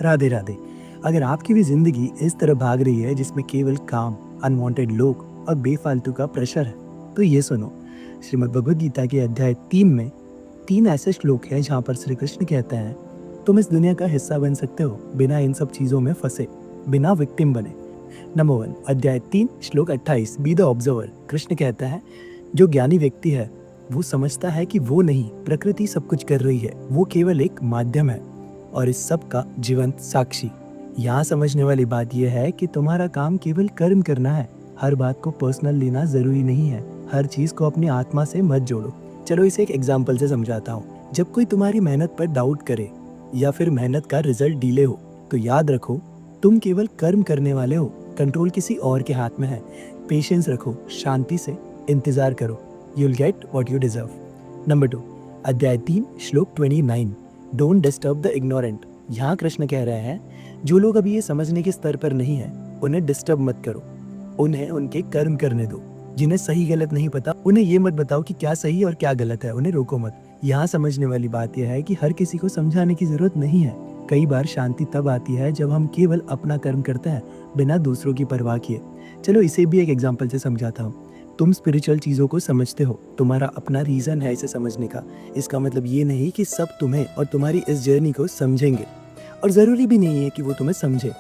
राधे राधे। अगर आपकी भी जिंदगी इस तरह भाग रही है जिसमें केवल काम, अनवांटेड लोग और बेफालतू का प्रेशर है, तो ये सुनो। श्रीमद् भगवद गीता के अध्याय 3 में 3 ऐसे श्लोक हैं जहाँ पर श्री कृष्ण कहते हैं, तुम इस दुनिया का हिस्सा बन सकते हो बिना इन सब चीजों में फंसे, बिना विक्टिम बने। नंबर 1, अध्याय 3 श्लोक 28, बी द ऑब्जर्वर। कृष्ण कहता है, जो ज्ञानी व्यक्ति है वो समझता है कि वो नहीं, प्रकृति सब कुछ कर रही है, वो केवल एक माध्यम है और इस सब का जीवंत साक्षी। यहाँ समझने वाली बात यह है कि तुम्हारा काम केवल कर्म करना है, हर बात को पर्सनल लेना जरूरी नहीं है, हर चीज को अपनी आत्मा से मत जोड़ो। चलो इसे एक एग्जाम्पल से समझाता हूँ। जब कोई तुम्हारी मेहनत पर डाउट करे या फिर मेहनत का रिजल्ट डिले हो, तो याद रखो तुम केवल कर्म करने वाले हो, कंट्रोल किसी और के हाथ में है। पेशेंस रखो, शांति से इंतजार करो, you'll get what you deserve. Number 2, अध्याय 3 श्लोक 29, डोंट डिस्टर्ब द इग्नोरेंट। यहाँ कृष्ण कह रहे हैं, जो लोग अभी ये समझने के स्तर पर नहीं है उन्हें डिस्टर्ब मत करो, उन्हें उनके कर्म करने दो। जिन्हें सही गलत नहीं पता उन्हें ये मत बताओ कि क्या सही और क्या गलत है, उन्हें रोको मत। यहाँ समझने वाली बात यह है कि हर किसी को समझाने की जरूरत नहीं है। कई बार शांति तब आती है जब हम केवल अपना कर्म करते हैं बिना दूसरों की परवाह किए। चलो इसे भी एक एग्जाम्पल से समझाता हूँ। तुम स्पिरिचुअल चीज़ों को समझते हो, तुम्हारा अपना रीज़न है इसे समझने का। इसका मतलब ये नहीं कि सब तुम्हें और तुम्हारी इस जर्नी को समझेंगे, और ज़रूरी भी नहीं है कि वो तुम्हें समझे।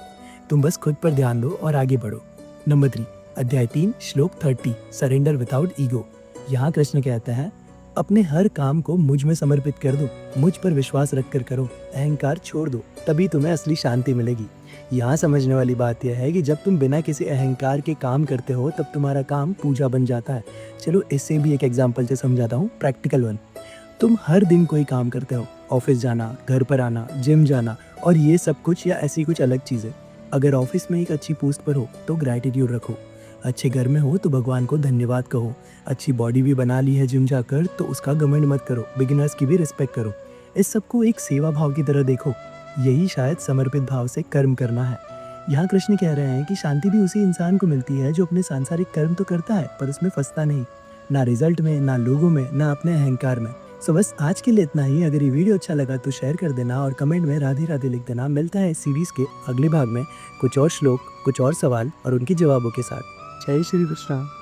तुम बस खुद पर ध्यान दो और आगे बढ़ो। नंबर 3, अध्याय 3 श्लोक 30, सरेंडर विदाउट ईगो। यहाँ कृष्ण कहते हैं, अपने हर काम को मुझ में समर्पित कर दो, मुझ पर विश्वास रख कर करो, अहंकार छोड़ दो, तभी तुम्हें असली शांति मिलेगी। यहाँ समझने वाली बात यह है कि जब तुम बिना किसी अहंकार के काम करते हो तब तुम्हारा काम पूजा बन जाता है। चलो इससे भी एक एग्जाम्पल से समझाता हूँ, प्रैक्टिकल वन। तुम हर दिन कोई काम करते हो, ऑफिस जाना, घर पर आना, जिम जाना और ये सब कुछ या ऐसी कुछ अलग चीज़ें। अगर ऑफिस में एक अच्छी पोस्ट पर हो तो ग्रैटिट्यूड रखो, अच्छे घर में हो तो भगवान को धन्यवाद कहो, अच्छी बॉडी भी बना ली है जिम जाकर तो उसका घमंड मत करो, बिगिनर्स की भी रिस्पेक्ट करो। इस सबको एक सेवा भाव की तरह देखो, यही शायद समर्पित भाव से कर्म करना है। यहाँ कृष्ण कह रहे हैं कि शांति भी उसी इंसान को मिलती है जो अपने सांसारिक कर्म तो करता है पर उसमें फंसता नहीं, ना रिजल्ट में, ना लोगों में, ना अपने अहंकार में। सो बस आज के लिए इतना ही। अगर ये वीडियो अच्छा लगा तो शेयर कर देना और कमेंट में राधे राधे लिख देना। मिलता है इस सीरीज के अगले भाग में कुछ और श्लोक, कुछ और सवाल और उनके जवाबों के साथ। जय श्री कृष्ण।